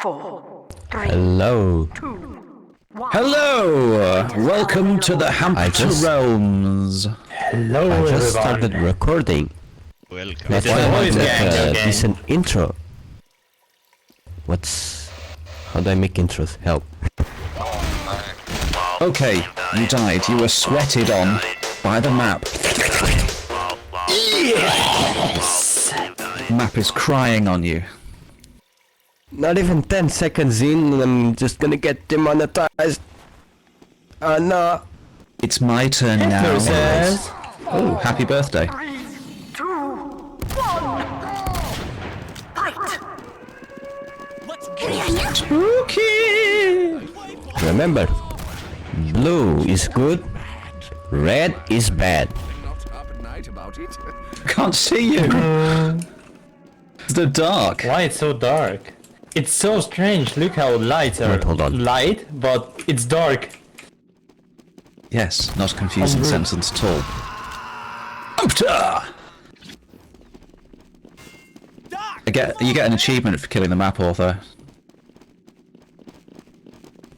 4, 3, Hello. 2, 1. Hello! Welcome to the Hampter Realms. Hello, I just started recording. Welcome. Let's voice make gang a again. decent intro. How do I make intros? Help. Okay, you died. You were sweated on by the map. Yes! Map is crying on you. Not even 10 seconds in and I'm just gonna get demonetized. Oh no. It's my turn now. Oh, happy birthday. 3, 2, 1. Fight! Okay. Remember, blue is good, red is bad. Can't see you. It's the dark. Why it's so dark? It's so strange. Look how lights are Wait, hold on. light, but it's dark. Yes, not a confusing sentence at all. Hampter! You get an achievement for killing the map author.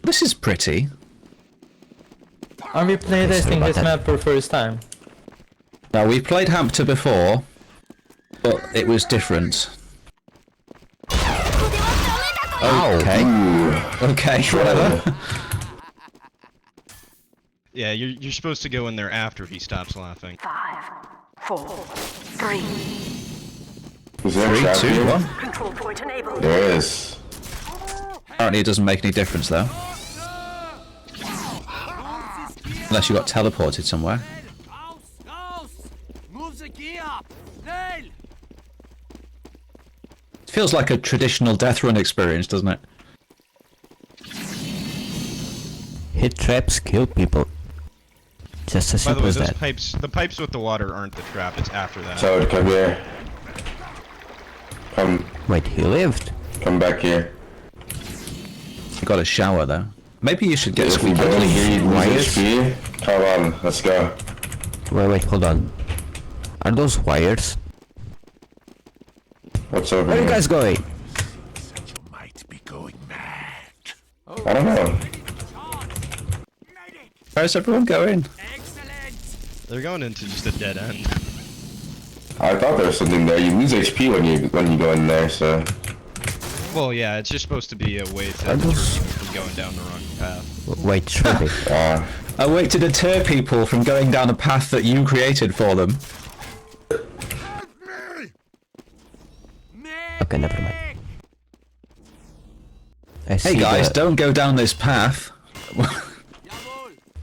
This is pretty. Are we playtesting about this that. map for first time? Now, we've played Hampter before, but it was different. Okay. Okay, whatever. Yeah, you're supposed to go in there after he stops laughing. 5, 4, 3. Is there a 3, trap 2, here? 1. Control point enabled. There is. Apparently it doesn't make any difference though. Unless you got teleported somewhere. It feels like a traditional Deathrun experience, doesn't it? Hit traps kill people. Just as By the simple way, as those that. the pipes with the water aren't the trap, it's after that. Toad, come here. Wait, he lived? Come back here. You got a shower though. Maybe you should get If we squeaky go in here, clean you lose wires. HP. Come on, let's go. Wait, hold on. Are those wires? What's over Where are here? you guys going? I don't know. Where's everyone going? They're going into just a dead end. I thought there was something there. You lose HP when you go in there, so. Well, yeah, it's just supposed to be a way to Are deter those- people from going down the wrong path. Wait, Shreddy. A way to deter people from going down a path that you created for them. Okay, never mind. I see Hey guys, the- don't go down this path.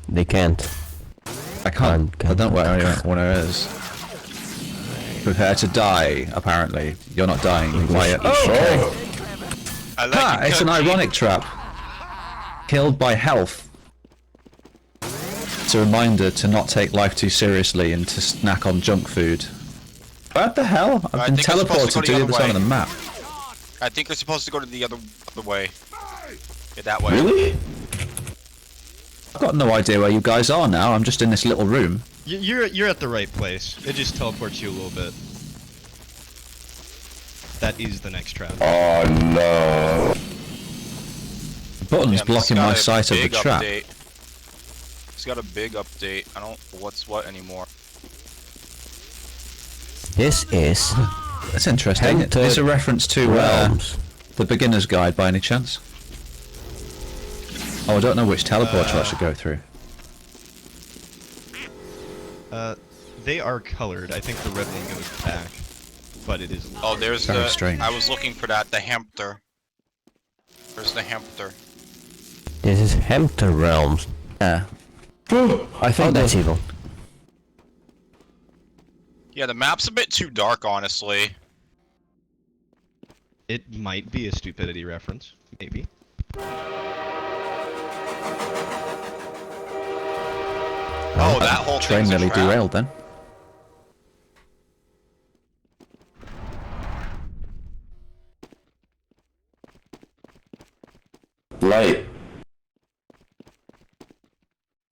They can't. I can't. I don't know where anyone is. Prepare to die, apparently. You're not dying, quiet. Okay. Ha! It's an ironic trap. Killed by health. It's a reminder to not take life too seriously and to snack on junk food. What the hell? I've been think we're supposed teleported to go to the the other other side of the way. map. I think we're supposed to go to the other way. Get that way. Really? I've got no idea where you guys are now. I'm just in this little room. You're at the right place. It just teleports you a little bit. That is the next trap. Oh no. The button's Yeah, blocking this my got a sight of the big trap. update. It's got a big update. I don't know what's what anymore. This is That's interesting. Hampter It's a reference to Realms. the beginner's guide by any chance? Oh, I don't know which teleporter I should go through. They are colored. I think the red one goes back. But it is... Oh, there's Very the. strange. I was looking for that. The Hampter. Where's the Hampter? This is Hampter Realms. Yeah. I Oh, think that's evil. Yeah, the map's a bit too dark, honestly. It might be a stupidity reference. Maybe. Oh, that whole train thing's a nearly trap. derailed then. Light.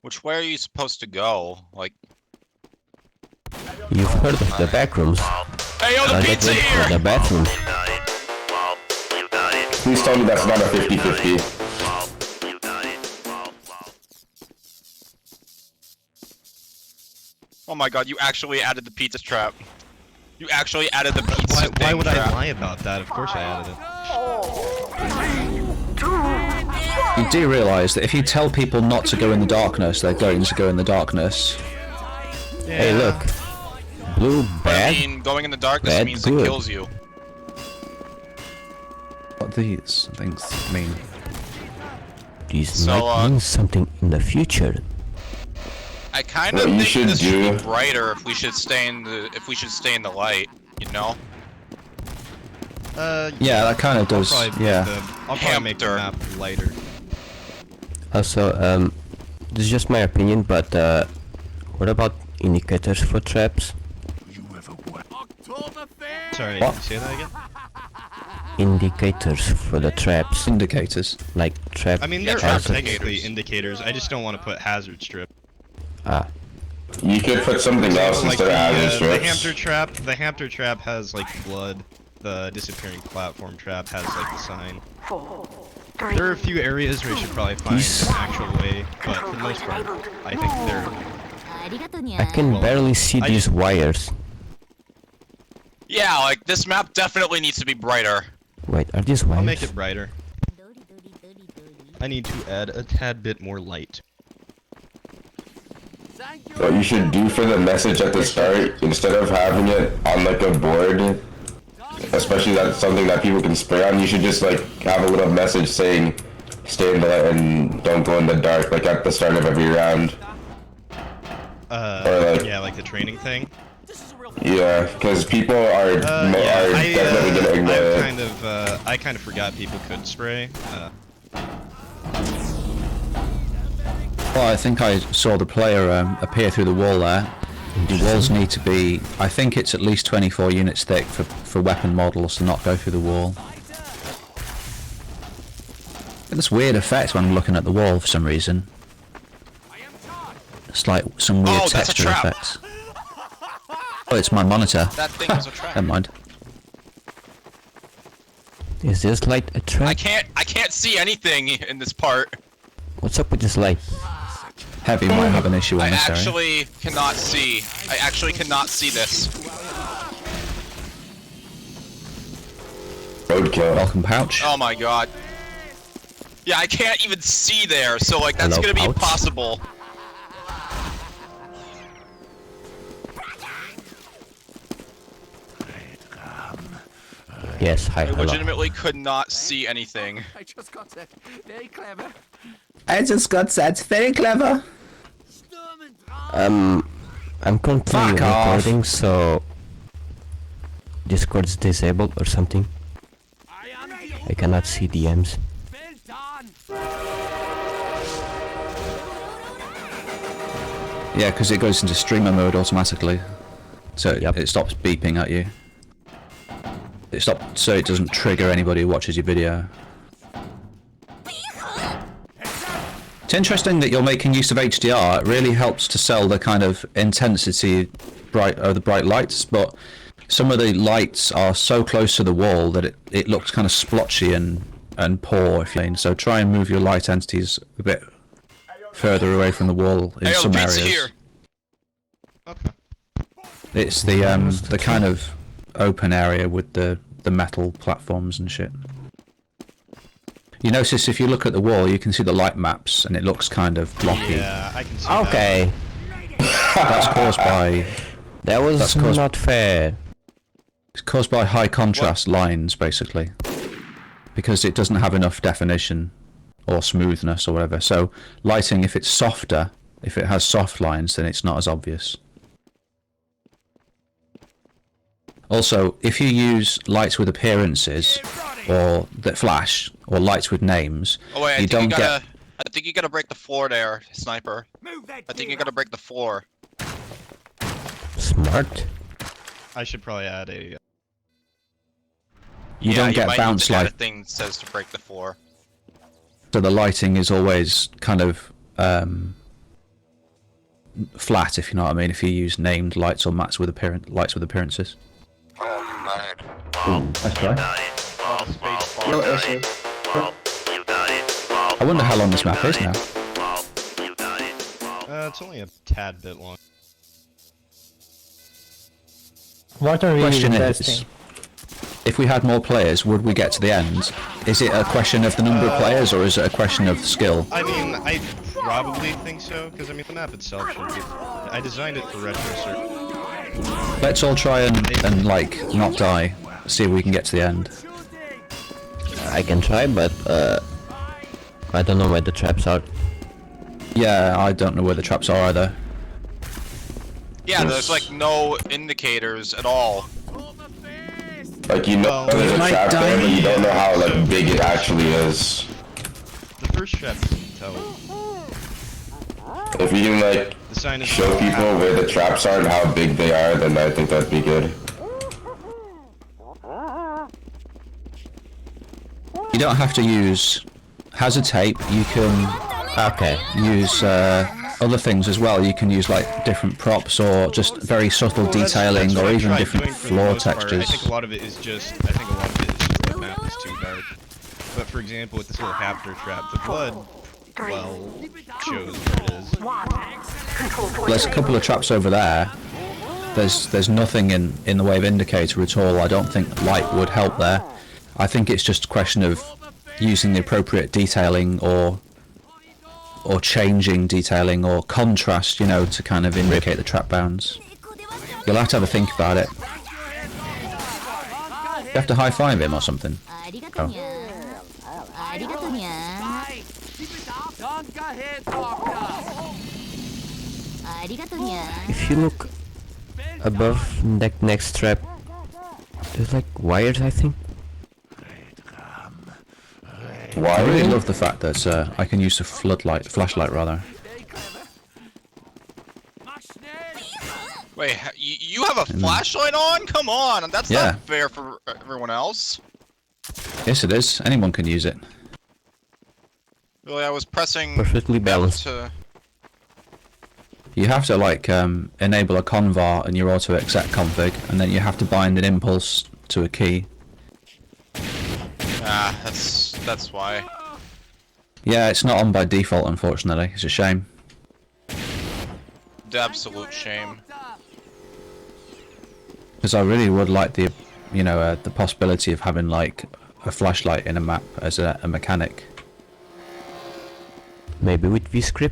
Which way are you supposed to go? Like, You've heard of the back rooms. hey, yo, the Get pizza ready for here! the bathroom. Please tell me that's not a 50-50. Oh my god, you actually added the pizza trap. You actually added the pizza Why would trap. I lie about that? Of course I added it. You do realise that if you tell people not to go in the darkness, they're going to go in the darkness. Yeah. Hey, look. Blue But I bad. mean, going in the darkness Bad, means good. it kills you. What these things mean? These So, might mean something in the future. I kind What of you think should this should do- be brighter if we should stay in the light, you know? Yeah, that kind of does. I'll Yeah. probably make the Hampter. map lighter. Also, this is just my opinion, but what about indicators for traps? Sorry, What? can you say that again? Indicators for the traps, Indicators. like trap. I mean, Yeah, there trap are technically indicators. indicators. I just don't want to put hazard strip. Ah, You could put something else Like instead of hazard the strips. Hampter trap. The Hampter trap has like blood. The disappearing platform trap has like the sign. 4, 3, There are a few areas where you should probably find These- an actual way, but for the most part, I think they're. I can barely see I these just- wires. Yeah, like, this map definitely needs to be brighter. Wait, are these wires? I'll make it brighter. I need to add a tad bit more light. What you should do for the message at the start, instead of having it on like a board, especially that's something that people can spray on, you should just like have a little message saying stay in the light and don't go in the dark, like at the start of every round. Or like- Yeah, like the training thing. Yeah, because people are, definitely gonna ignore it. I kind of forgot people could spray. Well, I think I saw the player appear through the wall there. The walls need to be, I think it's at least 24 units thick for weapon models to not go through the wall. Get this weird effect when I'm looking at the wall for some reason. It's like some weird Oh, that's a texture trap. effects. Oh, it's my monitor. That thing was a trap. Never mind. Is this light a trap? I can't see anything in this part. What's up with this light? Heavy might have an issue I on this area. actually cannot see. I actually cannot see this. Roadkill. Welcome pouch. Oh my god. Yeah, I can't even see there, so like that's Hello, gonna be pouch. impossible. Yes, hi, I hello. legitimately could not see anything. I just got that. Very clever. I just got that. Very clever. I'm currently Fuck off. recording, so Discord's disabled or something. I cannot see DMs. Yeah, because it goes into streamer mode automatically, so Yep. it stops beeping at you. It stops so it doesn't trigger anybody who watches your video. It's interesting that you're making use of HDR. It really helps to sell the kind of intensity of the bright lights, but some of the lights are so close to the wall that it looks kind of splotchy and poor, if you mean. So try and move your light entities a bit further away from the wall in Hey, some the areas. pizza here. Okay. It's the kind of open area with the metal platforms and shit. You notice if you look at the wall, you can see the light maps, and it looks kind of blocky. Yeah, I can see that. Okay, That's caused by that was That's caused- not fair. it's caused by high contrast lines, basically, because it doesn't have enough definition or smoothness or whatever. So lighting, if it's softer, if it has soft lines, then it's not as obvious. Also, if you use lights with appearances, or that flash, or lights with names, Oh wait, you don't get. I think you gotta break the floor there, sniper. I think you gotta break the floor. Smart. I should probably add a. You Yeah, don't you get might bounce need to add light, a thing that says to break the floor. so the lighting is always kind of flat, if you know what I mean. If you use named lights or lights with appearances. That's right. Space bar. No issue. I wonder how long this map is now. It's only a tad bit long. What are we Question investing? is, if we had more players, would we get to the end? Is it a question of the number of players, or is it a question of skill? I mean, I probably think so, because I mean the map itself should be. I designed it for retro search. Let's all try and like not die. See if we can get to the end. I can try, but I don't know where the traps are. Yeah, I don't know where the traps are either. Yeah, there's like no indicators at all. Like, you know there's a trap there, but you don't know how like big it actually is. The first trap you can tell. If you can like The sign is show people where the traps are and how big they are, then I think that'd be good. You don't have to use hazard tape. You can use other things as well. You can use like different props or just very subtle detailing, that's what or I even tried different doing for the floor most part. textures. I think a lot of it is just the map is too dark. But for example, with this little Hampter trap, the blood, well, shows where it is. There's a couple of traps over there. There's nothing in the way of indicator at all. I don't think light would help there. I think it's just a question of using the appropriate detailing or changing detailing or contrast, you know, to kind of indicate the trap bounds. You'll have to have a think about it. You have to high-five him or something. Oh. If you look above next trap, there's like wires, I think. I really love the fact that I can use the flashlight rather. Wait, you have a flashlight on? Come on, that's Yeah. not fair for everyone else. Yes, it is. Anyone can use it. Really, I was pressing Perfectly balanced. to... You have to like enable a convar in your auto exec config, and then you have to bind an impulse to a key. Ah, that's why. Yeah, it's not on by default, unfortunately. It's a shame. The absolute shame. Because I really would like the, you know, the possibility of having like a flashlight in a map as a mechanic. Maybe with vscript.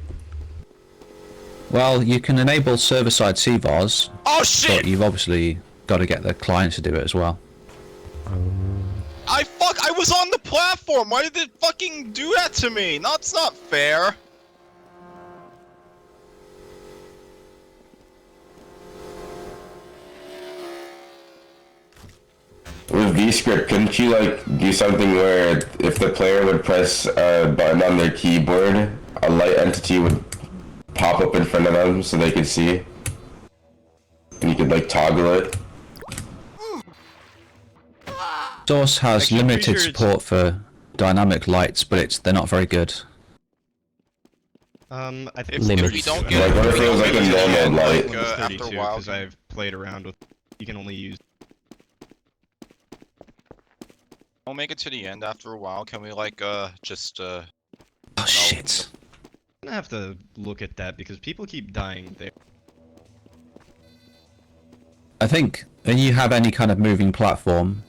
Well, you can enable server-side CVARs, Oh but shit! you've obviously got to get the client to do it as well. I was on the platform! Why did it fucking do that to me? That's not fair! With vscript, couldn't you like do something where if the player would press a button on their keyboard, a light entity would pop up in front of them so they could see? And you could like toggle it. Source has Actually, I'm pretty limited sure it's- support for dynamic lights, but they're not very good. I think If Limits. we don't Like, get what if it was like a normal light? after a while, because I've played around with. You can only use. we'll make it to the end after a while. Can we like just Oh shit! I'm gonna have to look at that because people keep dying there. I think when you have any kind of moving platform,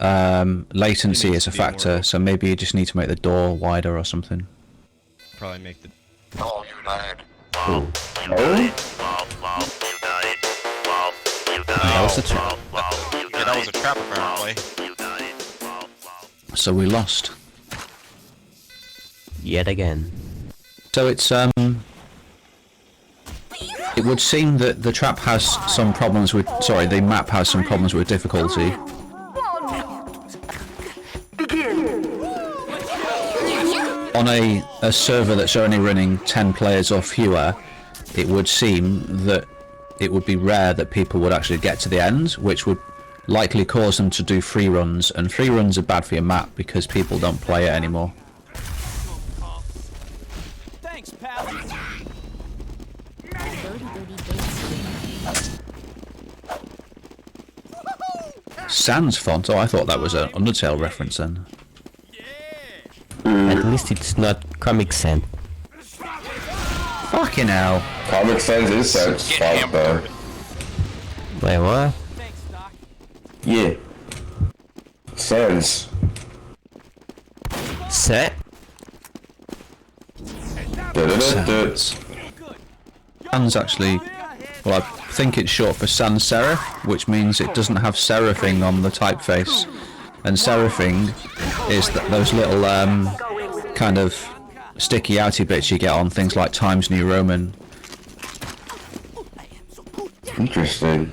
latency It is needs a to be more factor, open. so maybe you just need to make the door wider or something. Probably make the. Oh? That was a trap. yeah, that was a trap apparently. So we lost. Yet again. So it's it would seem that the trap has some problems with. Sorry, the map has some problems with difficulty. On a server that's only running 10 players or fewer, it would seem that it would be rare that people would actually get to the end, which would likely cause them to do free runs, and free runs are bad for your map because people don't play it anymore. Sans font? Oh, I thought that was an Undertale reference then. At least it's not Comic Sans. Fucking hell. Comic Sans is sense. Get Fuck though. Wait, what? Yeah. Sans. Set? Sans actually, well, I think it's short for sans serif, which means it doesn't have serifing on the typeface. And serifing is those little kind of sticky outy bits you get on things like Times New Roman. Interesting.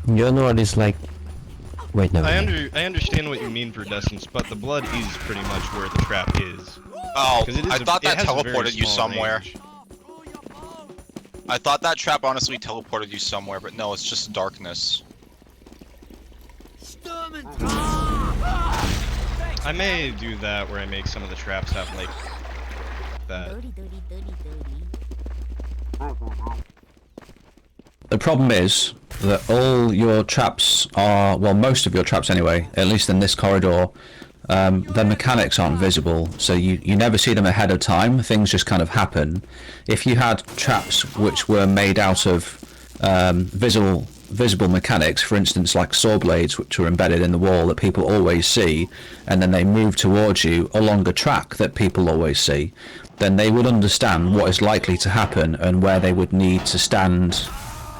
You know what it's like? Wait, no. I understand what you mean for distance, but the blood is pretty much where the trap is. Oh, 'Cause it is I thought that it has a very teleported you small somewhere. range. I thought that trap honestly teleported you somewhere, but no, it's just darkness. I may do that where I make some of the traps have like that. The problem is that all your traps are, well, most of your traps anyway, at least in this corridor, their mechanics aren't visible, so you never see them ahead of time. Things just kind of happen. If you had traps which were made out of visible mechanics, for instance like saw blades which are embedded in the wall that people always see, and then they move towards you along a track that people always see, then they would understand what is likely to happen and where they would need to stand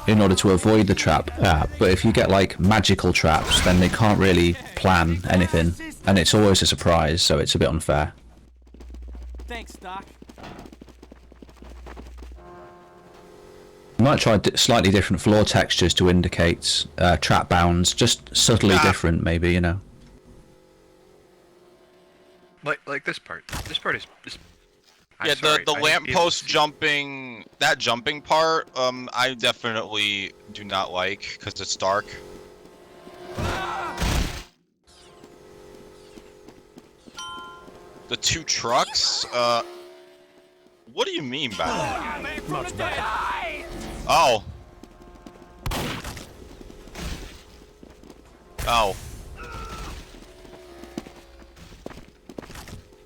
in order to avoid the trap. But if you get like magical traps, then they can't really plan anything, and it's always a surprise, so it's a bit unfair. Thanks, Doc. You might try slightly different floor textures to indicate trap bounds, just subtly different maybe, you know. Like this part. This part is Yeah, the lamppost jumping, that jumping part, I definitely do not like, because it's dark. The two trucks, what do you mean by that? Oh. Oh.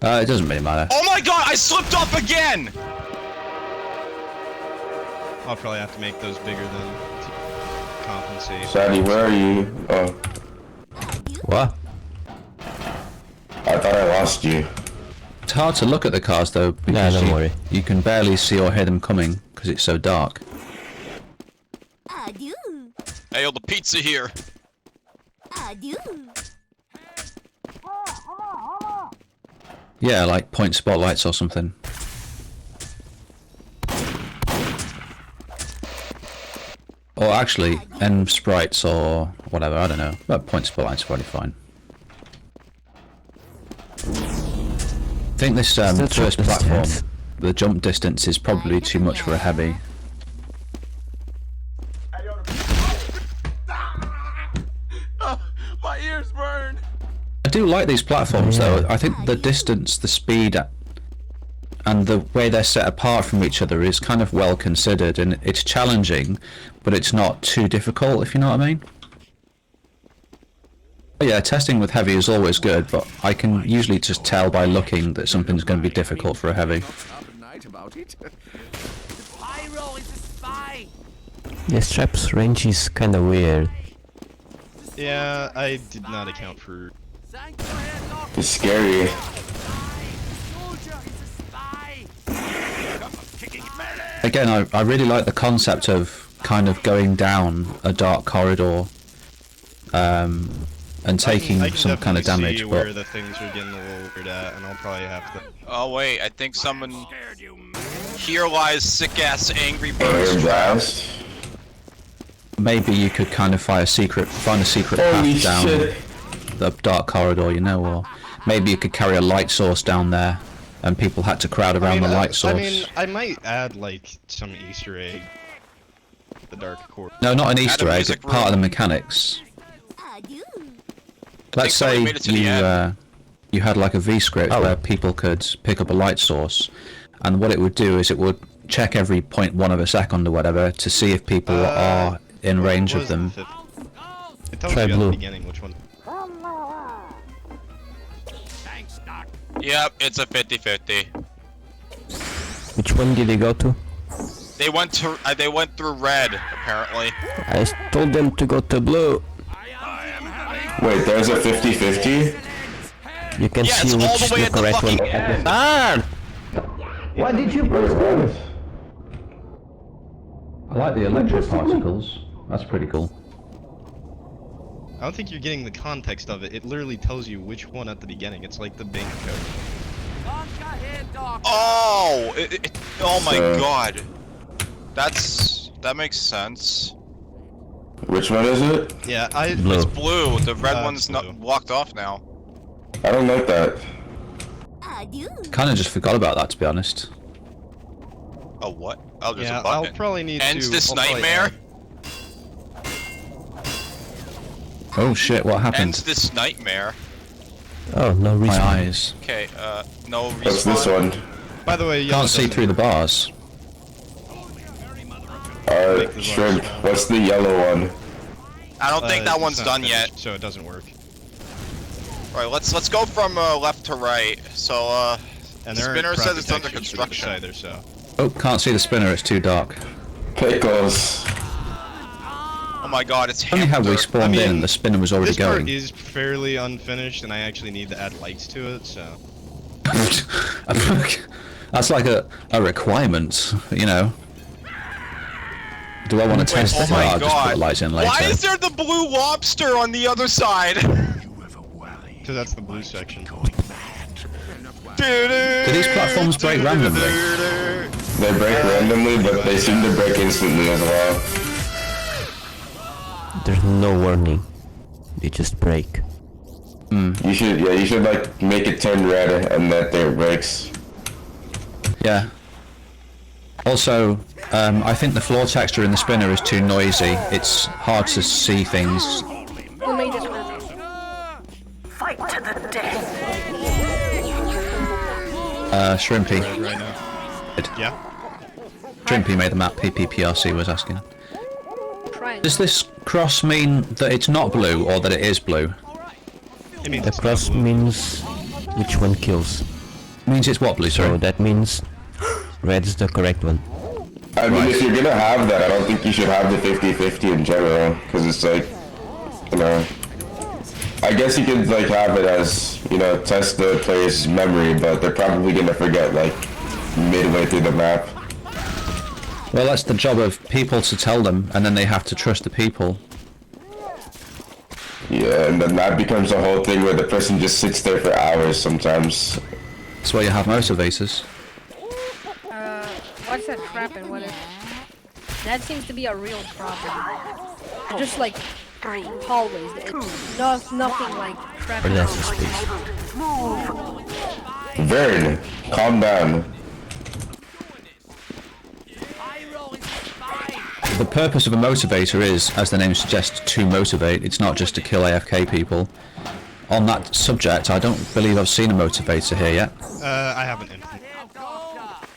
It doesn't really matter. Oh my god, I slipped off again! I'll probably have to make those bigger then to compensate. Sadie, where are you? Oh, What? I thought I lost you. It's hard to look at the cars though, because don't worry. you can barely see or hear them coming because it's so dark. Hey, yo, the pizza here. Yeah, like point spotlights or something. Or actually, end sprites or whatever, I don't know. But point spotlights are probably fine. I think this first platform, the jump distance is probably too much for a heavy. My ears burn. I do like these platforms though. I think the distance, the speed, and the way they're set apart from each other is kind of well considered, and it's challenging, but it's not too difficult, if you know what I mean. But yeah, testing with heavy is always good, but I can usually just tell by looking that something's going to be difficult for a heavy. This trap's range is kinda weird. Yeah, I did not account for. It's scary. Again, I really like the concept of kind of going down a dark corridor and taking I can some kind of definitely damage, see but where the things are getting a little weird at, and I'll probably have to. Oh wait, I think someone... Here lies sick-ass Angry Air Birds. blast. maybe you could kind of find a secret path down the dark corridor, you know, or maybe you could carry a light source down there and people had to crowd around the light source. I mean, I might add like some Easter egg. The dark corridor. No, not an Easter egg, it's part of the mechanics. Let's say you had like a V-script where people could pick up a light source, and what it would do is it would check every 0.1 of a second or whatever to see if people are in range of them. It tells Try you at blue. the beginning which one. Yep, it's a 50-50. Which one did they go to? They went through red, apparently. I told them to go to blue. Wait, there's a 50-50? You can Yeah, see it's which all the way the at the correct one. fucking end. Ah! Why did you press this? I like the electric particles. That's pretty cool. I don't think you're getting the context of it. It literally tells you which one at the beginning. It's like the bank code. Oh! Oh my So- god. That makes sense. Which one is it? Yeah, It's blue. The red It's one's blue. not blocked off now. I don't like that. Kind of just forgot about that, to be honest. Oh, what? Oh, there's Yeah, a button. I'll probably need Ends to. this I'll probably nightmare? Oh shit, what happened? Ends this nightmare. Oh, no My reason. eyes. Okay, no respawn. What's this one? By the way, yellow Can't see doesn't through the work. bars. Shrimp. What's the yellow one? I don't think that It's one's not done finished, yet. so it doesn't work. Alright, let's go from left to right. So, And the there spinner aren't says it's under protections for this construction. either, so. Oh, can't see the spinner, it's too dark. Pickles. Oh my god, it's Funny how we Hampter. spawned in and the spinner was already This part going. is fairly unfinished, and I actually need to add lights to it, so. That's like a requirement, you know. Do I want to test Oh it? my I'll just put god. the lights in later. Why is there the blue lobster on the other side? Because that's the blue section. Do these platforms break randomly? They break randomly, but they seem to break instantly as well. There's no warning. They just break. You should like make it turn red and that there it breaks. Yeah. Also, I think the floor texture in the spinner is too noisy. It's hard to see things. Fight to the death. Shrimpy. Right now. Yeah? Shrimpy made the map, PPPRC was asking. Does this cross mean that it's not blue, or that it is blue? It means The it's not cross blue. means which one kills. Means it's what blue, So sorry? that means red's the correct one. I mean, if you're gonna have that, I don't think you should have the 50-50 in general, because it's like, you know, I guess you could like have it as, you know, test the player's memory, but they're probably gonna forget like midway through the map. Well, that's the job of people to tell them, and then they have to trust the people. Yeah, and then that becomes a whole thing where the person just sits there for hours sometimes. That's why you have motivators. What's that crap and what is that? Seems to be a real problem. Just like hallways. It's nothing like crap. Or that's the space. Vern, calm down. The purpose of a motivator is, as the name suggests, to motivate. It's not just to kill AFK people. On that subject, I don't believe I've seen a motivator here yet. I haven't.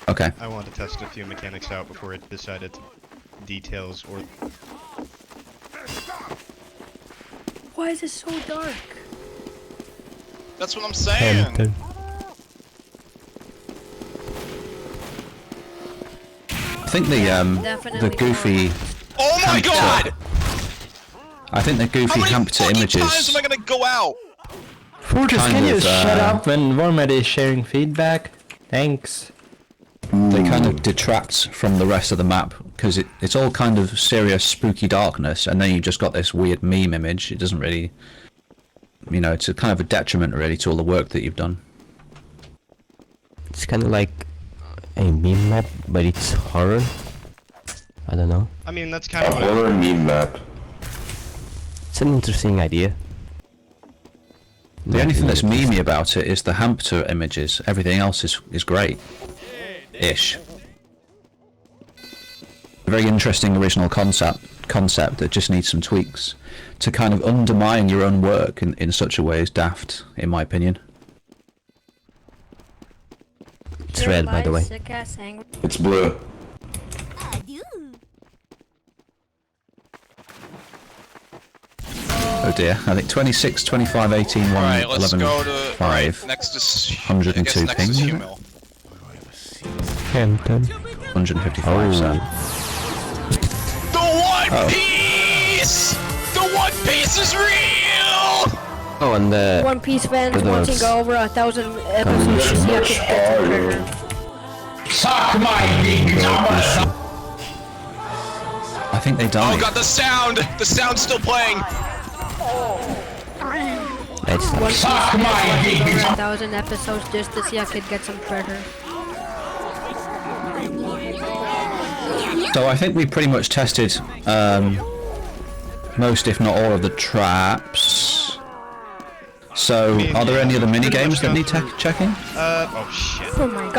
Okay. I wanted to test a few mechanics out before it decided to details or. Why is it so dark? That's what I'm saying. Hampter. I think the Definitely goofy Oh my Hampter- god! I think the How goofy many Hampter fucking images. times am I gonna go out? Fortress, Kind can you of, shut up when Wormed is sharing feedback? Thanks. They kind of detract from the rest of the map because it's all kind of serious spooky darkness, and then you just got this weird meme image. It doesn't really, you know, it's a kind of a detriment really to all the work that you've done. It's kind of like a meme map, but it's horror. I don't know. I mean, that's kind A of what. horror meme map. It's an interesting idea. The only thing that's memey about it is the Hampter images. Everything else is great. Ish. A very interesting original concept that just needs some tweaks. To kind of undermine your own work in such a way is daft, in my opinion. It's red, by the way. It's blue. Oh dear, I think 26, 25, 18, 1, Alright, let's 11, go to 5. next is 102 next is ping. Humil. Hampton. 155, so. The One Piece! The One Piece is real! Oh, and the One Piece fans to wanting those over 1,000 episodes to see I could get some treasure. Suck my dick! I think they died. Oh god, the sound! The sound's still playing! it's One Piece Suck fans my wanting dick! over 1,000 episodes just to see I could get some treasure. So I think we pretty much tested most, if not all, of the traps. So, are there any other mini games that need checking? Oh shit. Oh my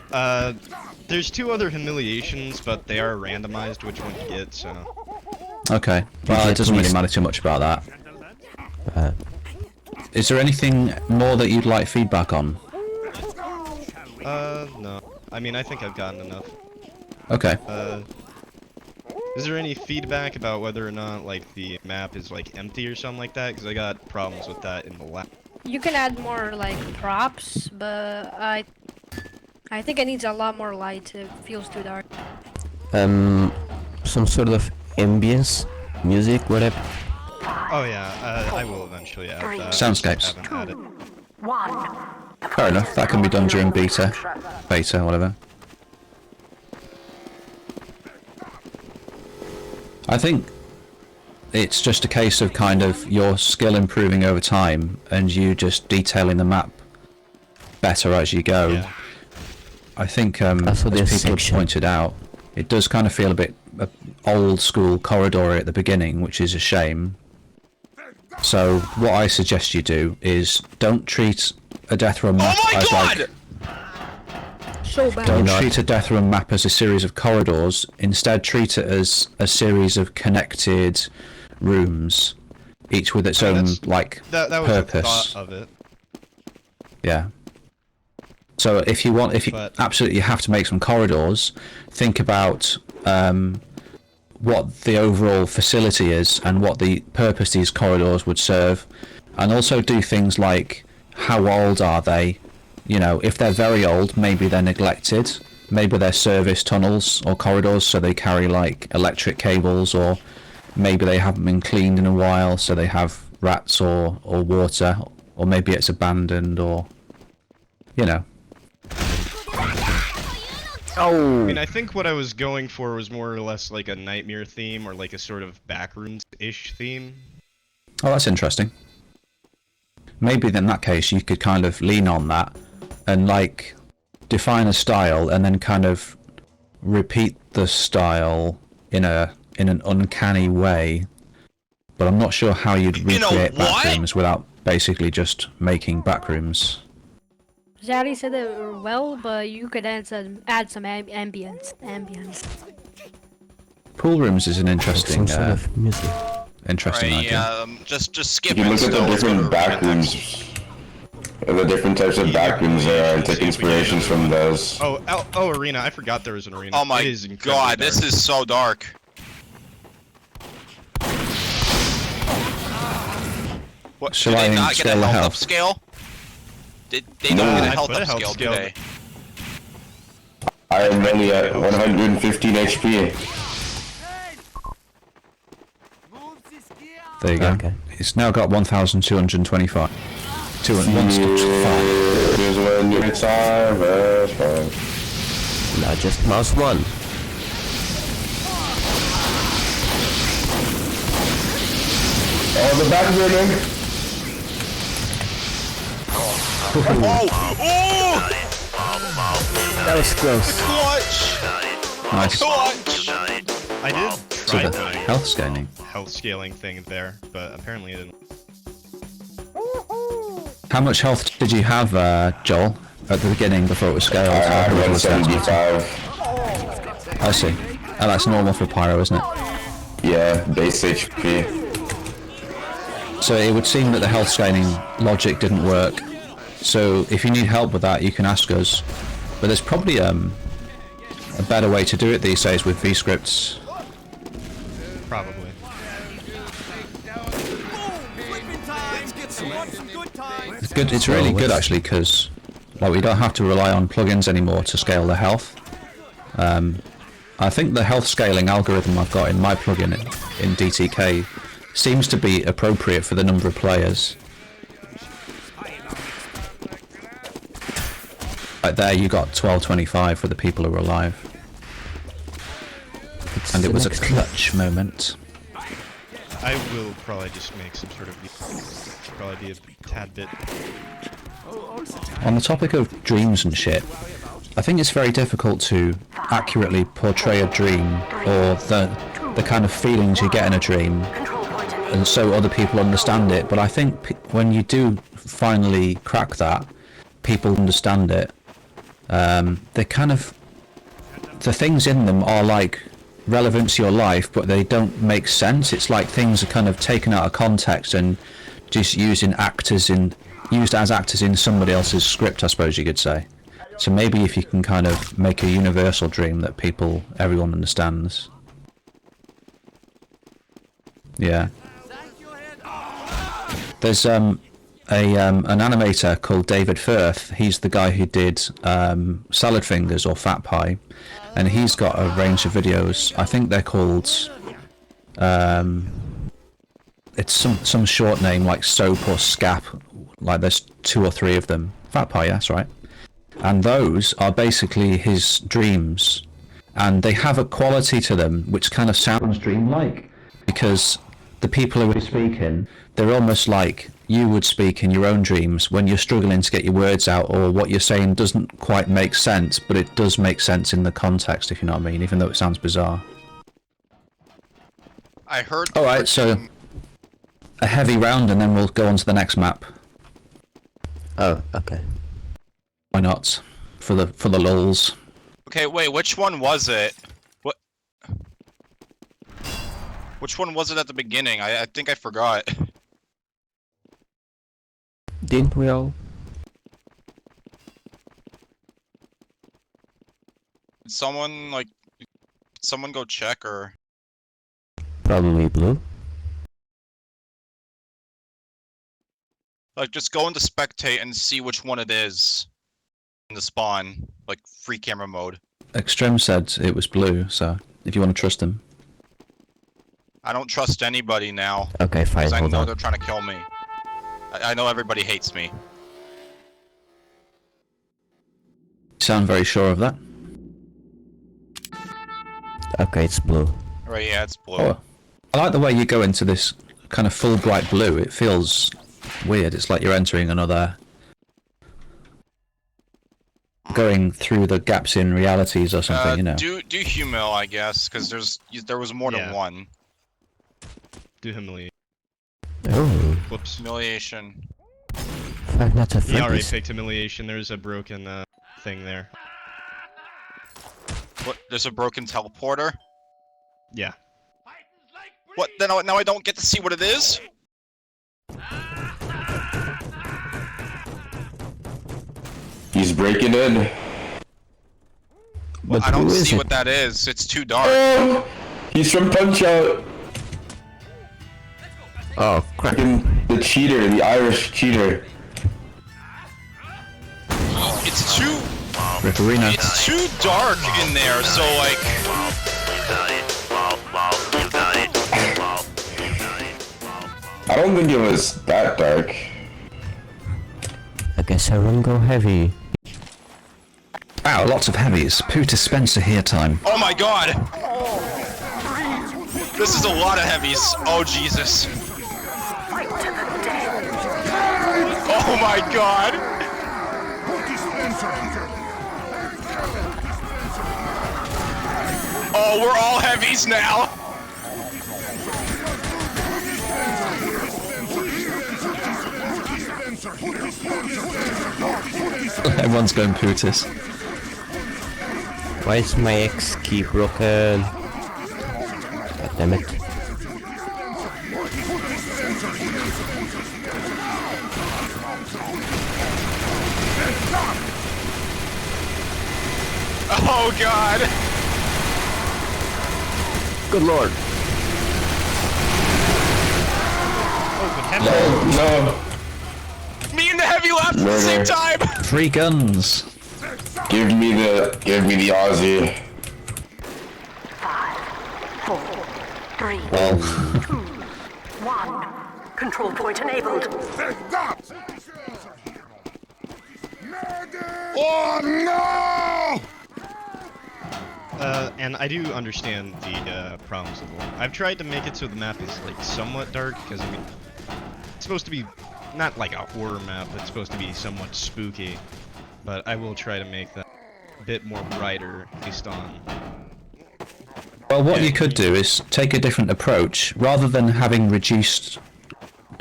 god. There's 2 other humiliations, but they are randomized which one you get, so... Okay, well, it doesn't really matter too much about that. Is there anything more that you'd like feedback on? No. I mean, I think I've gotten enough. Okay. Is there any feedback about whether or not, like, the map is, like, empty or something like that? Because I got problems with that in the lab. You can add more like props, but I think it needs a lot more light. It feels too dark. some sort of ambience, music, whatever. Oh yeah, I will eventually add that. Soundscapes. I haven't added. Fair enough, that can be done during beta, whatever. I think it's just a case of kind of your skill improving over time and you just detailing the map better as you go. Yeah. I think as people have pointed out, it does kind of feel a bit old school corridory at the beginning, which is a shame. So what I suggest you do is don't treat a Deathrun map as like... So bad. Don't treat a Deathrun map as a series of corridors, instead treat it as a series of connected rooms, each with its own, like, that was purpose. the thought of it. Yeah. So if you absolutely have to make some corridors, think about what the overall facility is and what the purpose these corridors would serve, and also do things like how old are they? You know, if they're very old, maybe they're neglected. Maybe they're service tunnels or corridors, so they carry like electric cables, or maybe they haven't been cleaned in a while, so they have rats or water, or maybe it's abandoned, or, you know. I mean, I think what I was going for was more or less like a nightmare theme, or like a sort of backrooms-ish theme. Oh, that's interesting. Maybe in that case you could kind of lean on that and like define a style and then kind of repeat the style in an uncanny way. But I'm not sure how you'd recreate backrooms without basically just making backrooms. Zaddy said it well, but you could add some ambience. Pool rooms is an interesting Some sort of music. interesting idea. Yeah, just skip You it. look at the different backrooms, and the different types of backrooms there, and take inspirations from those. Oh, arena! I forgot there was an arena. Oh my It is incredibly god, dark. this is so dark. What, Shall did I they not get a scale the health health? upscale? Did they No, not get I a health put a health upscale scale. today? I am only at 115 HP. There you go. Okay. It's now got 1,225. 205. Here's when you time. Now just mouse one. Oh, the back burning. Oh! That was close. Clutch! Nice. Clutch! I did So try the doing health scaling. health scaling thing there, but apparently it didn't. How much health did you have, Joel, at the beginning before it was scaled? I had Before it was scaled? 175. I see. Oh, that's normal for Pyro, isn't it? Yeah, base HP. So it would seem that the health scaling logic didn't work. So if you need help with that, you can ask us. But there's probably a better way to do it these days with VScripts. Probably. It's good. It's really good actually, because like we don't have to rely on plugins anymore to scale the health. I think the health scaling algorithm I've got in my plugin in DTK seems to be appropriate for the number of players. Right there, you got 1225 for the people who are alive, and it was a clutch moment. I will probably just make some sort of probably be a tad bit. On the topic of dreams and shit, I think it's very difficult to accurately portray a dream or the kind of feelings you get in a dream, and so other people understand it. But I think when you do finally crack that, people understand it. They kind of, the things in them are like relevant to your life, but they don't make sense. It's like things are kind of taken out of context and just used as actors in somebody else's script, I suppose you could say. So maybe if you can kind of make a universal dream that everyone understands. Yeah. There's an animator called David Firth. He's the guy who did Salad Fingers or Fat Pie, and he's got a range of videos. I think they're called it's some short name like Soap or Scap. Like there's 2 or 3 of them. Fat Pie, yeah, that's right. And those are basically his dreams, and they have a quality to them which kind of sounds dreamlike, because the people who are speaking, they're almost like you would speak in your own dreams when you're struggling to get your words out, or what you're saying doesn't quite make sense, but it does make sense in the context, if you know what I mean, even though it sounds bizarre. I heard. Alright, so a heavy round and then we'll go on to the next map. Oh, okay. Why not? For the lulz. Okay, wait, which one was it? What? Which one was it at the beginning? I think I forgot. Didn't we all? Did someone go check, or? Probably blue. Like, just go into spectate and see which one it is in the spawn, like free camera mode. Extreme said it was blue, so if you want to trust him. I don't trust anybody now. Okay, fine, Because I hold know on. they're trying to kill me. I know everybody hates me. You sound very sure of that. Okay, it's blue. Right, yeah, it's blue. Oh, I like the way you go into this kind of full bright blue. It feels weird. It's like you're entering another... going through the gaps in realities or something, you know. Do humil, I guess, because there was more than one. Do humiliate. Oh. Whoops. Humiliation. Five Nights at He already Freddy's. picked humiliation. There's a broken thing there. What? There's a broken teleporter? Yeah. What? Then now I don't get to see what it is? He's breaking in. But I don't who is see it? what that is. It's too dark. Oh, he's from Punch Out. Oh, crap. Fucking the cheater, the Irish cheater. It's too... Rickarina. It's too dark in there, so like... I don't think it was that dark. I guess I won't go heavy. Wow, lots of heavies. Pooter Spencer here time. Oh my god! This is a lot of heavies. Oh Jesus. Oh my god! Oh, we're all heavies now! Everyone's going Pootis. Why is my X key broken? God damn it. Oh god! Good lord. No, no. laughed at the same time! 3 guns. Give me the Aussie. 5, 4, 3, Well, 2, 1. Control point enabled. Oh no! And I do understand the problems of the one. I've tried to make it so the map is like somewhat dark because I mean, it's supposed to be not like a horror map, but it's supposed to be somewhat spooky. But I will try to make that a bit more brighter based on. well, what you could do is take a different approach. Rather than having reduced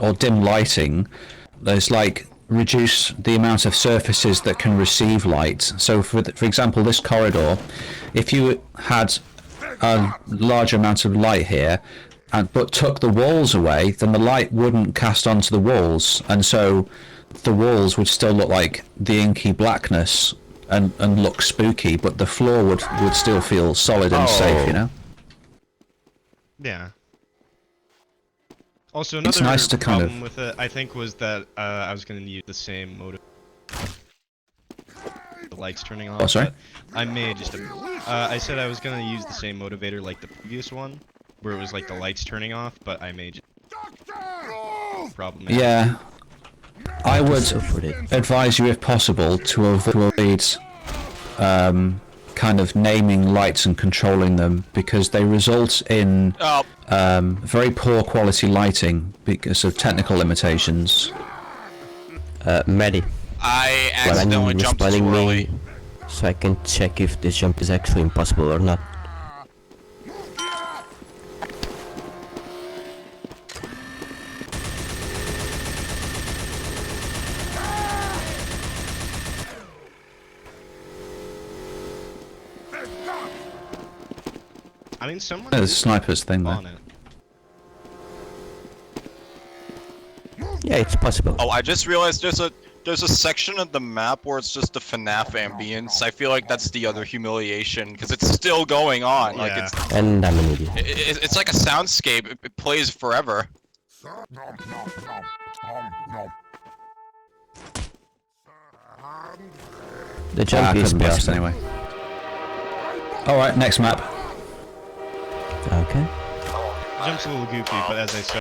or dim lighting, there's like reduce the amount of surfaces that can receive light. So for example, this corridor, if you had a large amount of light here but took the walls away, then the light wouldn't cast onto the walls, and so the walls would still look like the inky blackness and look spooky, but the floor would still feel solid and safe, you know? Yeah. Also, another It's nice to kind problem of... with it, I think, was that I was going to use the same motive. The lights turning off. Oh, sorry? I made just a... I said I was going to use the same motivator like the previous one, where it was like the lights turning off, but I made problem. Yeah. I would advise you, if possible, to avoid kind of naming lights and controlling them, because they result in very poor quality lighting because of technical limitations. Maddie. I accidentally jumped too early. So I can check if this jump is actually impossible or not. I mean, someone. There's a sniper's thing there. On it. Yeah, it's possible. Oh, I just realized there's a section of the map where it's just the FNAF ambience. I feel like that's the other humiliation, because it's still going on. Like Yeah. it's And I'm an idiot. it's like a soundscape. It plays forever. The jump is Couldn't be asked possible. anyway. Alright, next map. Okay. Jump's a little goofy, but as I said.